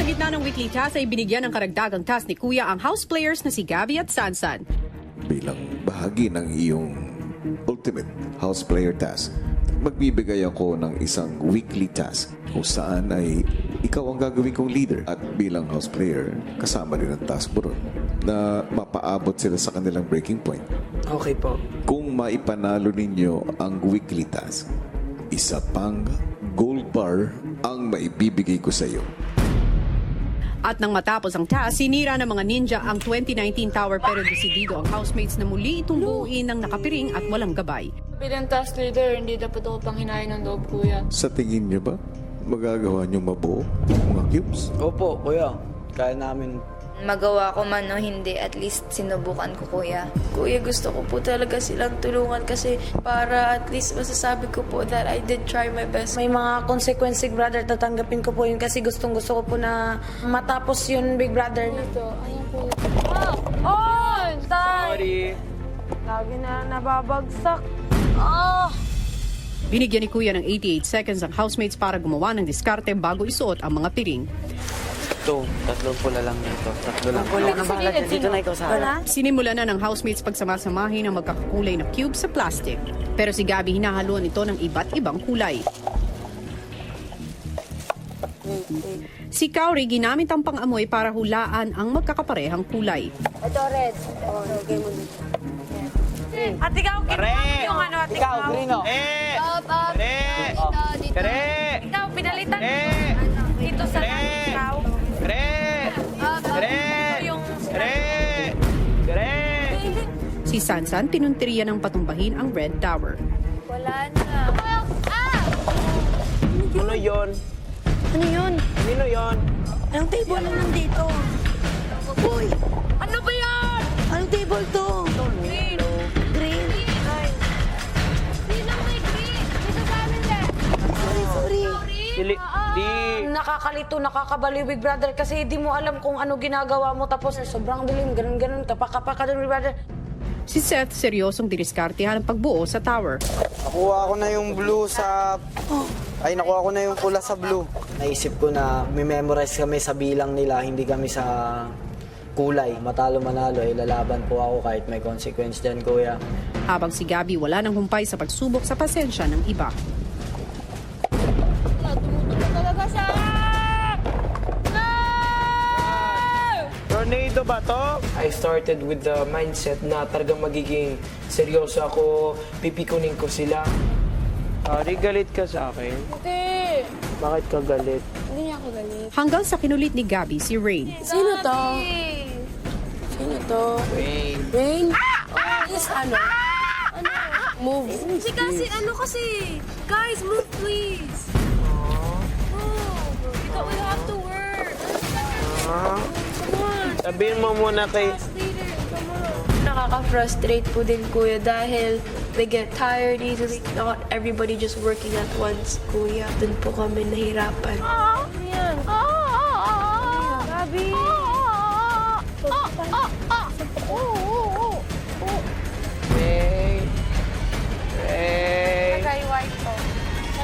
sa gitna ng weekly task ay binigyan ng karagdagang task ni Kuya ang house players na si Gabby at Sansan. Bilang bahagi ng iyong ultimate house player task, magbibigay ako ng isang weekly task kung saan ay ikaw ang gagawin kong leader at bilang house player, kasama din ang task mo ron na mapaabot sila sa kanilang breaking point. Okay po. Kung maipanalo ninyo ang weekly task, isa pang gold bar ang maibibigay ko sa iyo. At nang matapos ang task, sinira ng mga ninja ang 2019 tower pero desidido ang housemates na muli itong buuin ng nakapiring at walang gabay. Bilang task leader, hindi dapat ako panghinain ng loob, kuya. Sa tingin niyo ba, magagawa niyong mabuo ang mga cubes? Opo, kuya. Kaya namin. Magawa ko man o hindi, at least sinubukan ko, kuya. Kuya, gusto ko po talaga silang tulungan kasi para at least masasabi ko po that I did try my best. May mga consequence, Big Brother, tatanggapin ko po yun kasi gustong-gusto ko po na matapos yun, Big Brother. Ito, ayan po. Oh! Sorry. Lagi na nababagsak. Binigyan ni Kuya ng 88 seconds ang housemates para gumawa ng diskarte bago isuot ang mga piring. Ito, tatlong pula lang dito. Tatlo lang. Wala na bahala dyan. Dito na ikaw sa harap. Sinimula na ng housemates pagsamasamahin ang magkakakulay na cube sa plastic. Pero si Gabby hinahaluan ito ng iba't ibang kulay. Si Kauri ginamit ang pang-amoy para hulaan ang magkakaparehang kulay. Ito, red. Oh, lagay mo dito. At ikaw, yung ano, at Ikaw, Grino. Ikaw, pinalitan. Dito sa ikaw. Si Sansan pinunteriya ng patumbahin ang Red Tower. Wala na. Ano yun? Ano yun? Sino yun? Anong table na nandito? Uy! Ano ba yan? Anong table to? Green. Green? Sino may green? Dito sa amin din. Sorry. Di. Nakakalito, nakakabaliw, Big Brother, kasi di mo alam kung ano ginagawa mo tapos sobrang dilim, ganun-ganun, kapaka-paka dun, Big Brother. Si Seth seryosong diniskartehan ang pagbuo sa tower. Nakuha ko na yung blue sa... Ay, nakuha ko na yung pula sa blue. Naisip ko na may memorize kami sa bilang nila, hindi kami sa kulay. Matalo manalo, lalaban po ako kahit may consequence dyan, kuya. Habang si Gabby wala nang humpay sa pagsubok sa pasensya ng iba. Tumutulo talaga siya! Tornado ba to? I started with the mindset na talagang magiging seryoso ako, pipikunin ko sila. Ari, galit ka sa akin? Hindi. Bakit ka galit? Hindi niya ako galit. Hanggang sa kinulit ni Gabby si Rain. Sino to? Sino to? Wait. Rain? Yes, ano? Move. Kasi, guys, move please. Ikaw, we have to work. Come on. Sabihin mo muna kay... Leader, come on. Nakaka-frustrate po din, kuya, dahil they get tired easily. Not everybody just working at once, kuya. Doon po kami nahirapan. Ano yan? Gabi! Ray. Ray. Kay white po.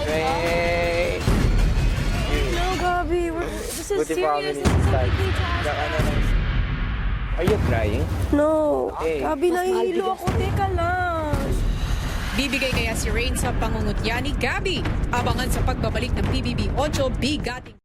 Ray. No, Gabi. This is Buti pa kami serious. ni Stag. Are you crying? No. Hey. Gabi, nahihilo ako. Teka lang. Bibigay kaya si Rain sa pangungutya ni Gabby. Abangan sa pagbabalik ng PBB 8 Bigating.